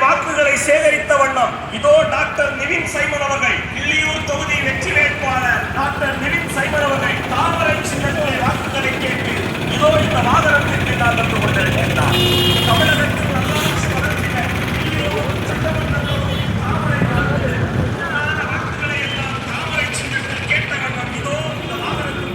வாக்குகளை சேகரித்த வண்ணம் இதோ டாக்டர் நிவின் சைமன் அவர்கள் கிள்ளியூர் தொகுதி வெற்றி வேட்பாளர் டாக்டர் நிவின் சைமன் அவர்கள் தாமரை சின்னத்திலே வாக்குகளை கேட்டு இதோ இந்த வாகனத்திற்கு நான் வந்து கொண்டிருக்கின்றார். தமிழகத்தில் நல்லாட்சி வளர்ச்சிய கிள்ளியூர் சட்டமன்ற தொகுதி தாமரை வாக்குகளை எல்லாம் தாமரை சின்னத்தில் கேட்ட வண்ணம் இதோ இந்த வாகனத்திற்கு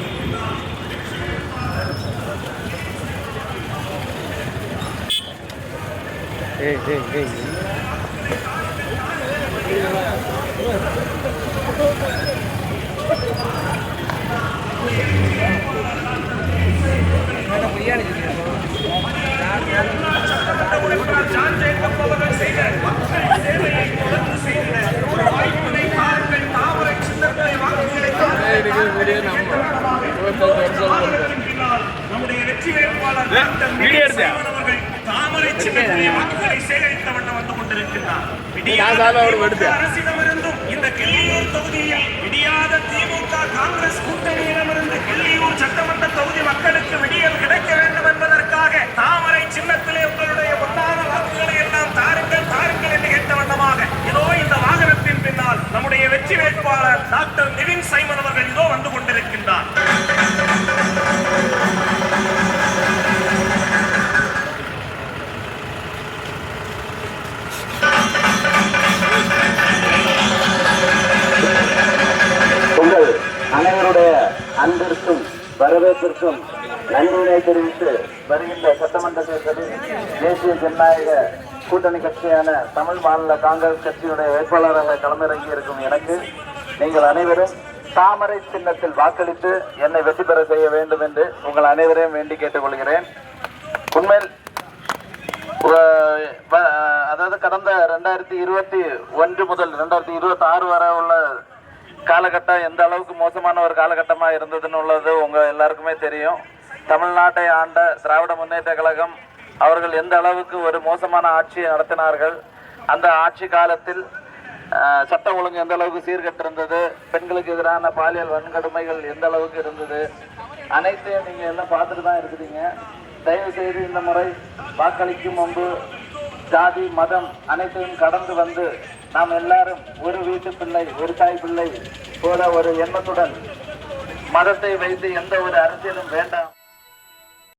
நம்முடைய வெற்றி வேட்பாளர் தாமரை சின்னத்திலே வாக்குகளை சேகரித்த வண்ணம் வந்து கொண்டிருக்கிறார். அரசிடமிருந்தும் இந்த கிள்ளியூர் தொகுதியில் விடியாத திமுக காங்கிரஸ் கூட்டணியிடமிருந்து கிள்ளியூர் சட்டமன்ற தொகுதி மக்களுக்கு விடியல் கிடைக்க வேண்டும் என்பதற்காக தாமரை சின்னத்திலே உங்களுடைய பொன்னான வாக்குகளை எல்லாம் தாருங்கள் தாருங்கள் என்று கேட்ட வண்ணமாக இதோ இந்த வாகனத்தின் பின்னால் நம்முடைய வெற்றி வேட்பாளர் டாக்டர் நிவின் சைமன் அவர்கள் இதோ வந்து கொண்டிருக்கின்றார். அனைவருடைய அன்பிற்கும் வரவேற்பிற்கும் நன்றியினை தெரிவித்து வருகின்ற சட்டமன்ற தேர்தலில் தேசிய ஜனநாயக கூட்டணி கட்சியான தமிழ் மாநில காங்கிரஸ் கட்சியுடைய வேட்பாளராக களமிறங்கி இருக்கும் எனக்கு நீங்கள் அனைவரும் தாமரை சின்னத்தில் வாக்களித்து என்னை வெற்றி பெற செய்ய வேண்டும் என்று உங்கள் அனைவரையும் வேண்டி கேட்டுக்கொள்கிறேன். உண்மையில் அதாவது கடந்த 2021 முதல் 2026 வரை உள்ள காலகட்டம் எந்த அளவுக்கு மோசமான ஒரு காலகட்டமா இருந்ததுன்னு உள்ளது உங்க எல்லாருக்குமே தெரியும். தமிழ்நாட்டை ஆண்ட திராவிட முன்னேற்ற கழகம் அவர்கள் எந்த அளவுக்கு ஒரு மோசமான ஆட்சி நடத்தினார்கள். அந்த ஆட்சி காலத்தில் சட்ட ஒழுங்கு எந்த அளவுக்கு சீர்கட்டிருந்தது, பெண்களுக்கு எதிரான பாலியல் வன்கொடுமைகள் எந்த அளவுக்கு இருந்தது, அனைத்தையும் நீங்க எல்லாம் பார்த்துட்டு தான் இருக்கிறீங்க. தயவு செய்து இந்த முறை வாக்களிக்கும் முன்பு ஜாதி மதம் அனைத்தையும் கடந்து வந்து நாம் எல்லாரும் ஒரு வீட்டு பிள்ளை ஒரு தாய் பிள்ளை போல ஒரு எண்ணத்துடன் மதத்தை வைத்து எந்த ஒரு அரசியலும் வேண்டாம்.